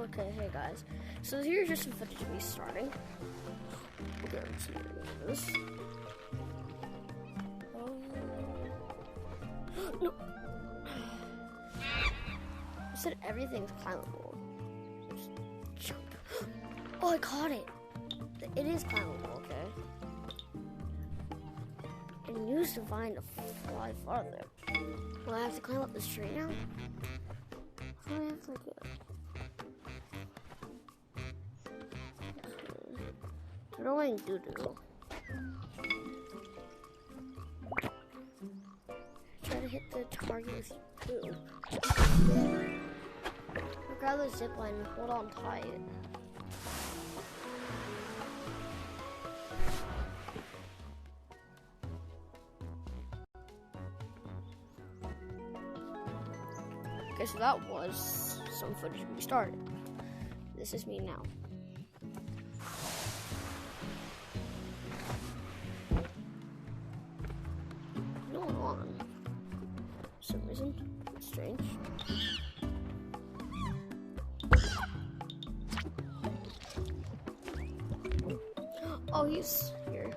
Okay, hey guys. So here's just some footage of me starting. Okay, let's see this. No. I said everything's climbable. Just jump. Oh, I caught it. It is climbable, okay. And use the vine to fly farther. Will I have to climb up this tree now? How do I have to go? What do I do? Try to hit the target with poo. Grab the zip line and hold on tight. Okay, so that was some footage when we started. This is me now. No one on. For some reason. It's strange. Oh, he's here.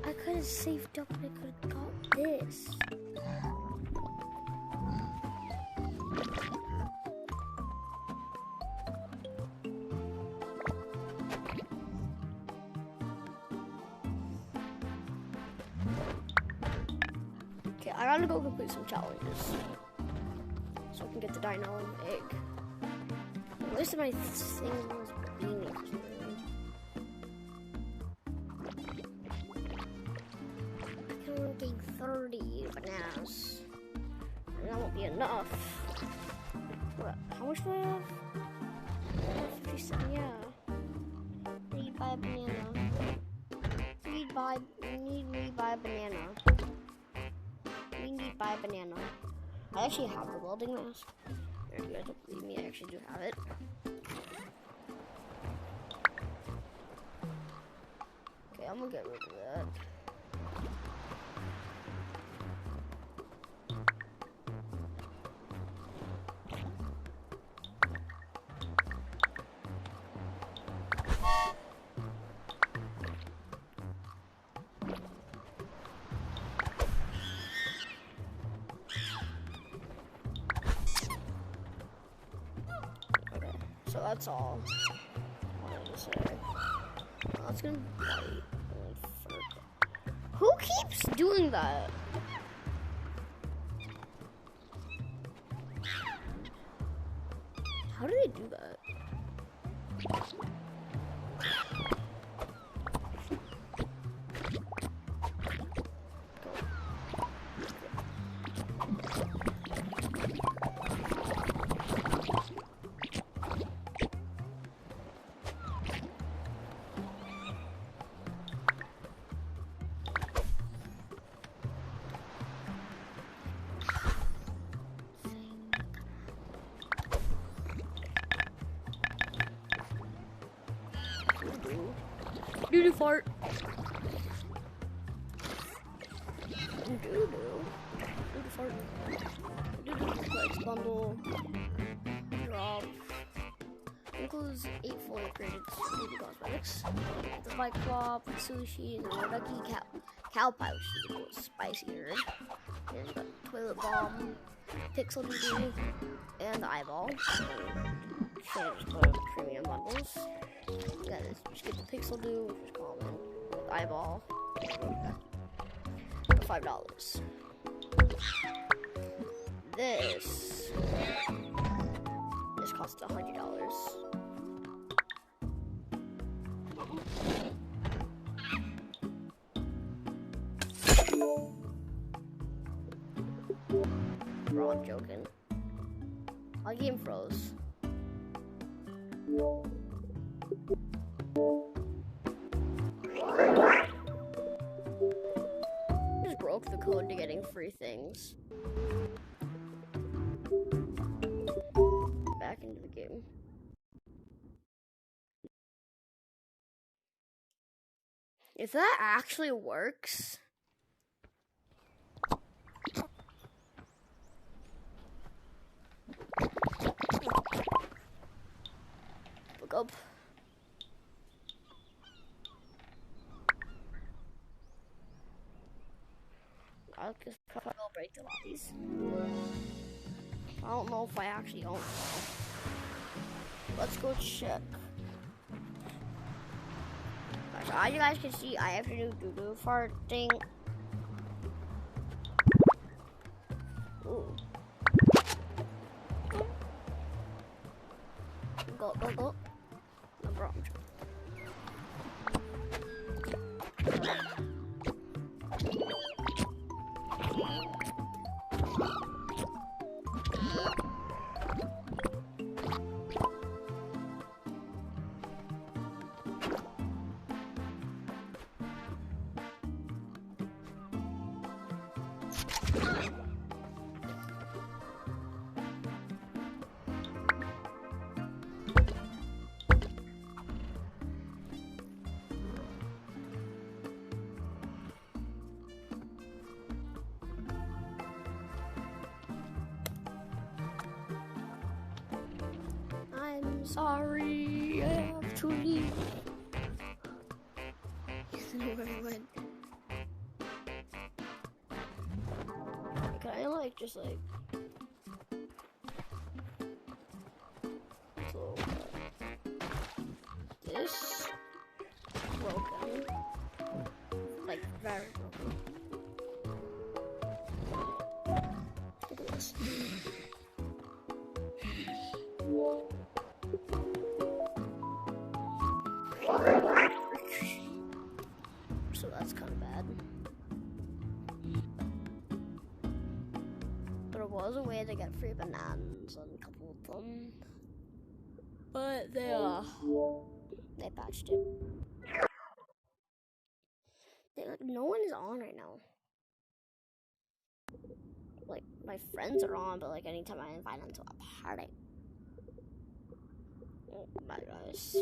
I could have saved up and I could have got this. Okay, I gotta go complete some challenges so I can get the dino egg. Most of my thing was being I can only take 30 bananas. And that won't be enough. What? How much do I have? 57, yeah. Need buy a banana. Need buy a banana. We need buy a banana. I actually have the welding mask. There you guys don't believe me, I actually do have it. Okay, I'm gonna get rid of that. So that's all I wanted to say. That's gonna bite. Who keeps doing that? How do they do that? Doo-doo fart. Doo-doo. Doo-doo fart. Doo-doo flex bundle. Drop. Includes 8 fully upgraded doo-doo cosmetics. The spike flop, sushi, and the Ducky cow pie, which is the cool spicy herb. And the toilet bomb, pixel doo-doo, and the eyeball. Change the premium bundles. Yeah, just get the pixel do, which is common. Eyeball. For $5. This costs $100. Bro, I'm joking. My game froze. Just broke the code to getting free things. Back into the game. If that actually works, I guess probably will break the lobbies. I don't know if I actually own it. Let's go check. So as you guys can see, I have to do doo-doo fart thing. Ooh. Go, go, go. No problem. I'm sorry, I have to leave. Can I like just like so this broken, like very broken. Look at this. So that's kind of bad. But it was a way to get free bananas on a couple of them. But they patched it. Like, no one is on right now. Like, my friends are on, but like anytime I invite them to a party. Oh my gosh.